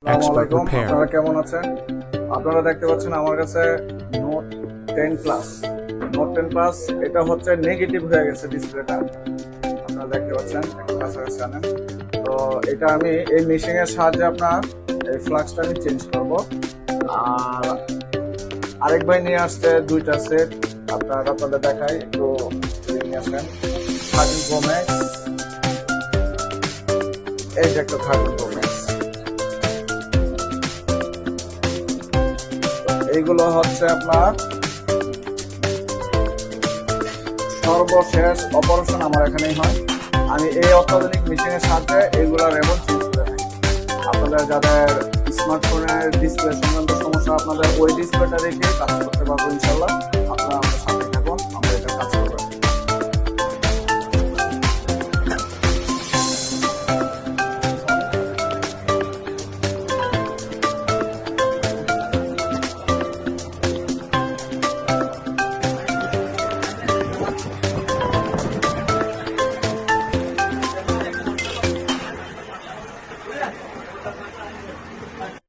Expert আসসালামু আলাইকুম, repair. আপনারা কেমন আছেন? আপনারা দেখতে পাচ্ছেন আমার কাছে নোট 10 প্লাস। নোট 10 প্লাস এটা হচ্ছে নেগেটিভ হয়ে গেছে ডিসপ্লেটা। আপনারা দেখতে পাচ্ছেন, একটু কাছাকাছি আনেন। তো এটা আমি এই মেশিনের সাহায্যে আপনার এই ফ্লাক্সটা আমি চেঞ্জ করব। আর আরেক ভাই নিয়ে আসছে দুইটা সেট, আপনাদের দেখাই একটু নিয়ে আসেন। 13 Pro Max, এই যে একটা 13 Pro Max। এইগুলো হচ্ছে আপনার সর্বশেষ অপারেশন আমার এখানেই হয়। আমি এই অত্যাধুনিক মেশিনের সাহায্যে এইগুলা রেবন চেঞ্জ করে থাকি। আপনাদের যাদের স্মার্টফোনের ডিসপ্লে সংক্রান্ত সমস্যা, আপনাদের ওই ডিসপ্লেটা রেখে কাজ করতে পারবো ইনশাল্লাহ। আপনারা